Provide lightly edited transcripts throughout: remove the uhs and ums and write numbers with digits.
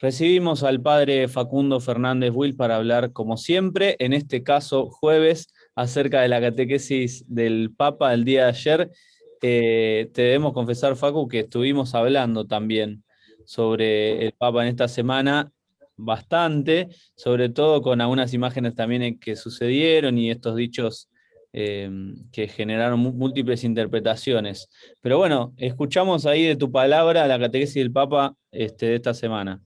Recibimos al padre Facundo Fernández Will para hablar, como siempre, en este caso jueves, acerca de la catequesis del Papa el día de ayer. Te debemos confesar, Facu, que estuvimos hablando también sobre el Papa en esta semana bastante, sobre todo con algunas imágenes también que sucedieron y estos dichos que generaron múltiples interpretaciones. Pero bueno, escuchamos ahí de tu palabra la catequesis del Papa de esta semana.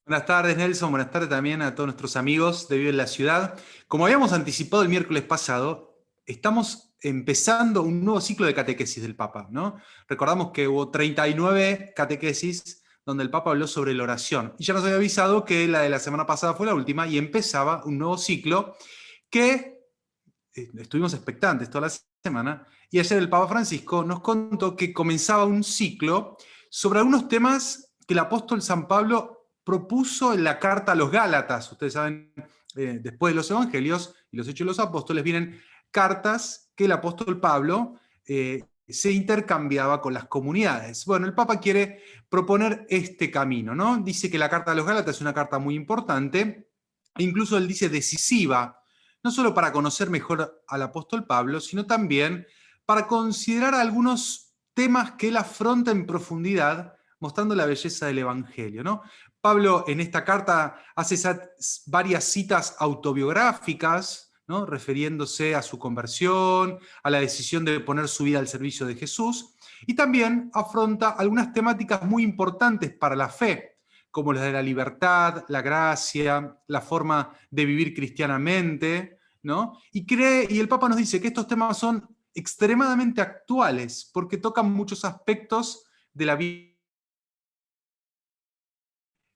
Buenas tardes, Nelson. Buenas tardes también a todos nuestros amigos de Vive en la Ciudad. Como habíamos anticipado el miércoles pasado, estamos empezando un nuevo ciclo de catequesis del Papa, ¿no? Recordamos que hubo 39 catequesis donde el Papa habló sobre la oración. Y ya nos había avisado que la de la semana pasada fue la última y empezaba un nuevo ciclo que estuvimos expectantes toda la semana. Y ayer el Papa Francisco nos contó que comenzaba un ciclo sobre algunos temas que el apóstol San Pablo propuso en la carta a los Gálatas. Ustedes saben, después de los Evangelios y los Hechos de los Apóstoles vienen cartas que el apóstol Pablo se intercambiaba con las comunidades. Bueno, el Papa quiere proponer este camino, ¿no? Dice que la carta a los Gálatas es una carta muy importante, e incluso él dice decisiva, no solo para conocer mejor al apóstol Pablo, sino también para considerar algunos temas que él afronta en profundidad, mostrando la belleza del Evangelio, ¿no? Pablo en esta carta hace varias citas autobiográficas, ¿no? Refiriéndose a su conversión, a la decisión de poner su vida al servicio de Jesús, y también afronta algunas temáticas muy importantes para la fe, como las de la libertad, la gracia, la forma de vivir cristianamente, ¿no? Y el Papa nos dice que estos temas son extremadamente actuales porque tocan muchos aspectos de la vida.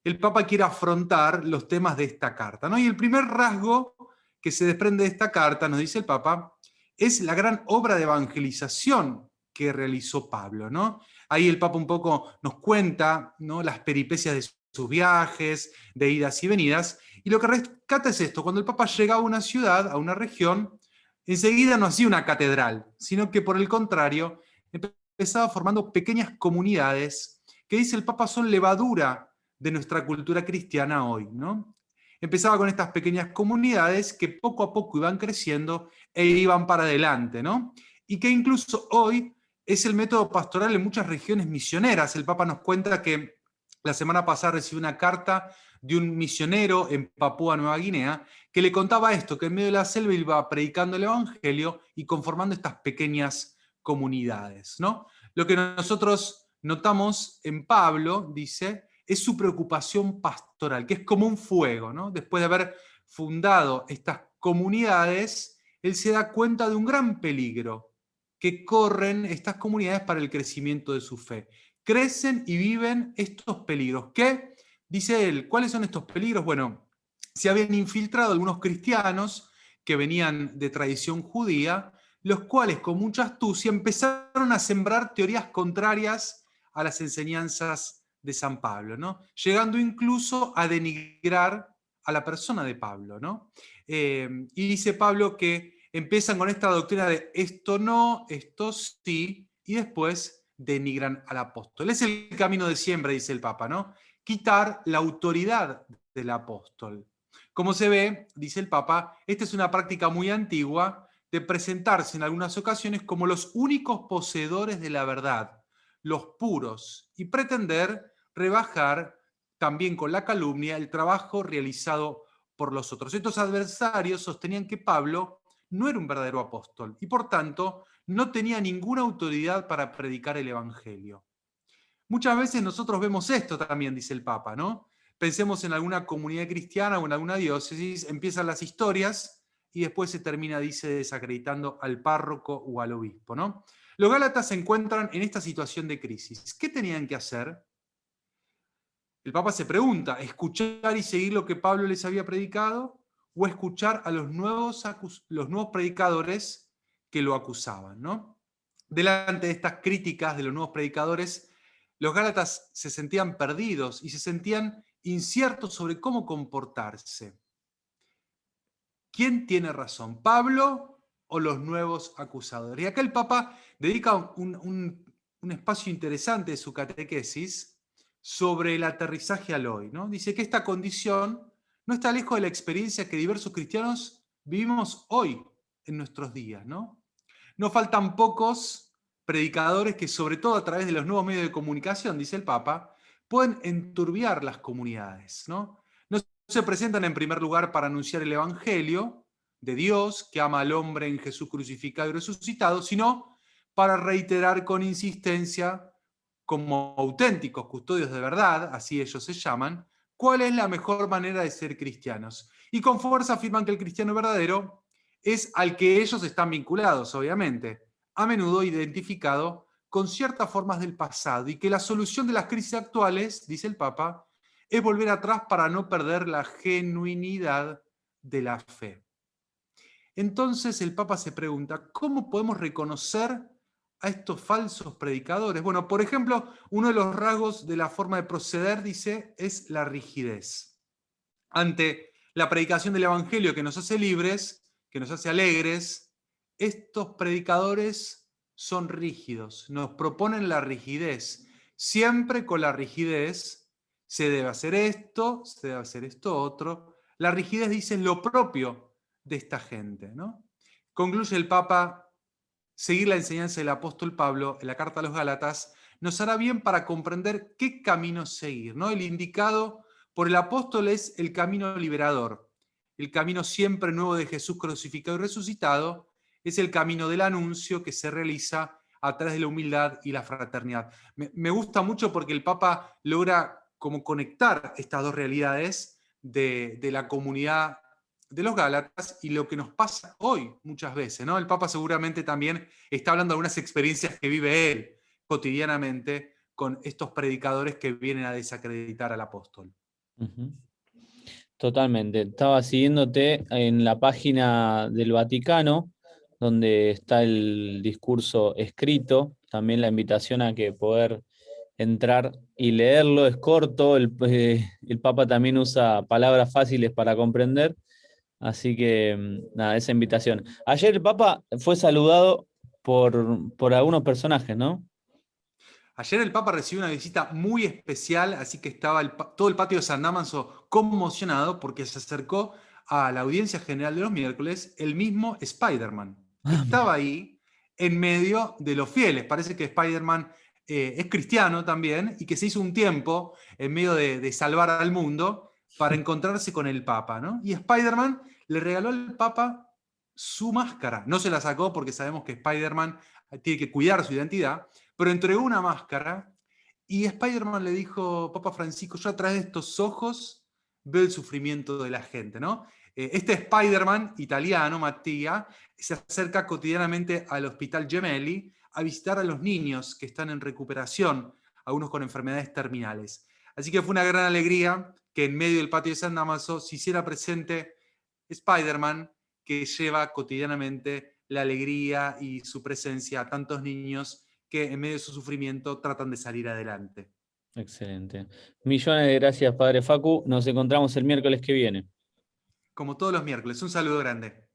El Papa quiere afrontar los temas de esta carta, ¿no? Y el primer rasgo que se desprende de esta carta, nos dice el Papa, es la gran obra de evangelización que realizó Pablo, ¿no? Ahí el Papa un poco nos cuenta, ¿no?, las peripecias de sus viajes, de idas y venidas, y lo que rescata es esto: cuando el Papa llegaba a una ciudad, a una región, enseguida no hacía una catedral, sino que por el contrario, empezaba formando pequeñas comunidades que, dice el Papa, son levadura de nuestra cultura cristiana hoy, ¿no? Empezaba con estas pequeñas comunidades que poco a poco iban creciendo e iban para adelante, ¿no? Y que incluso hoy es el método pastoral en muchas regiones misioneras. El Papa nos cuenta que la semana pasada recibió una carta de un misionero en Papúa Nueva Guinea que le contaba esto, que en medio de la selva iba predicando el Evangelio y conformando estas pequeñas comunidades, ¿no? Lo que nosotros notamos en Pablo, dice, es su preocupación pastoral, que es como un fuego, ¿no? Después de haber fundado estas comunidades, él se da cuenta de un gran peligro que corren estas comunidades para el crecimiento de su fe. Crecen y viven estos peligros. ¿Qué? Dice él, ¿cuáles son estos peligros? Bueno, se habían infiltrado algunos cristianos que venían de tradición judía, los cuales con mucha astucia empezaron a sembrar teorías contrarias a las enseñanzas de San Pablo, ¿no? Llegando incluso a denigrar a la persona de Pablo, ¿no? Y dice Pablo que empiezan con esta doctrina de esto no, esto sí, y después denigran al apóstol. Es el camino de siempre, dice el Papa, ¿no? Quitar la autoridad del apóstol. Como se ve, dice el Papa, esta es una práctica muy antigua de presentarse en algunas ocasiones como los únicos poseedores de la verdad, los puros, y pretender rebajar también con la calumnia el trabajo realizado por los otros. Estos adversarios sostenían que Pablo no era un verdadero apóstol y por tanto no tenía ninguna autoridad para predicar el Evangelio. Muchas veces nosotros vemos esto también, dice el Papa, ¿no? Pensemos en alguna comunidad cristiana o en alguna diócesis, empiezan las historias y después se termina, dice, desacreditando al párroco o al obispo, ¿no? Los Gálatas se encuentran en esta situación de crisis. ¿Qué tenían que hacer? El Papa se pregunta, ¿escuchar y seguir lo que Pablo les había predicado o escuchar a los nuevos predicadores que lo acusaban, ¿no? Delante de estas críticas de los nuevos predicadores, los Gálatas se sentían perdidos y se sentían inciertos sobre cómo comportarse. ¿Quién tiene razón, Pablo o los nuevos acusadores? Y acá el Papa dedica un espacio interesante de su catequesis sobre el aterrizaje al hoy, ¿no? Dice que esta condición no está lejos de la experiencia que diversos cristianos vivimos hoy en nuestros días, ¿no? No faltan pocos predicadores que, sobre todo a través de los nuevos medios de comunicación, dice el Papa, pueden enturbiar las comunidades, ¿no? No se presentan en primer lugar para anunciar el Evangelio de Dios, que ama al hombre en Jesús crucificado y resucitado, sino para reiterar con insistencia, como auténticos custodios de verdad, así ellos se llaman, cuál es la mejor manera de ser cristianos. Y con fuerza afirman que el cristiano verdadero es al que ellos están vinculados, obviamente, a menudo identificado con ciertas formas del pasado, y que la solución de las crisis actuales, dice el Papa, es volver atrás para no perder la genuinidad de la fe. Entonces el Papa se pregunta, ¿cómo podemos reconocer a estos falsos predicadores? Bueno, por ejemplo, uno de los rasgos de la forma de proceder, dice, es la rigidez. Ante la predicación del Evangelio que nos hace libres, que nos hace alegres, estos predicadores son rígidos, nos proponen la rigidez. Siempre con la rigidez se debe hacer esto, se debe hacer esto otro. La rigidez dice lo propio de esta gente, ¿no? Concluye el Papa: seguir la enseñanza del apóstol Pablo en la carta a los Gálatas nos hará bien para comprender qué camino seguir, ¿no? El indicado por el apóstol es el camino liberador. El camino siempre nuevo de Jesús crucificado y resucitado es el camino del anuncio que se realiza a través de la humildad y la fraternidad. Me gusta mucho porque el Papa logra como conectar estas dos realidades de la comunidad de los Gálatas y lo que nos pasa hoy muchas veces, ¿no? El Papa seguramente también está hablando de algunas experiencias que vive él cotidianamente con estos predicadores que vienen a desacreditar al apóstol. Ujú. Totalmente. Estaba siguiéndote en la página del Vaticano, donde está el discurso escrito, también la invitación a que poder entrar y leerlo. Es corto, el Papa también usa palabras fáciles para comprender, así que nada, esa invitación. Ayer el Papa fue saludado por algunos personajes, ¿no? Ayer el Papa recibió una visita muy especial, así que estaba todo el patio de San Dámaso conmocionado porque se acercó a la audiencia general de los miércoles el mismo Spider-Man, que estaba ahí en medio de los fieles. Parece que Spider-Man es cristiano también y que se hizo un tiempo en medio de salvar al mundo para encontrarse con el Papa, ¿no? Y Spider-Man le regaló al Papa su máscara. No se la sacó porque sabemos que Spider-Man tiene que cuidar su identidad, pero entregó una máscara y Spider-Man le dijo: Papa Francisco, yo a través de estos ojos veo el sufrimiento de la gente, ¿no? Este Spider-Man italiano, Mattia, se acerca cotidianamente al Hospital Gemelli a visitar a los niños que están en recuperación, algunos con enfermedades terminales. Así que fue una gran alegría que en medio del patio de San Dámaso se hiciera presente Spider-Man, que lleva cotidianamente la alegría y su presencia a tantos niños que en medio de su sufrimiento tratan de salir adelante. Excelente. Millones de gracias, Padre Facu. Nos encontramos el miércoles que viene. Como todos los miércoles, un saludo grande.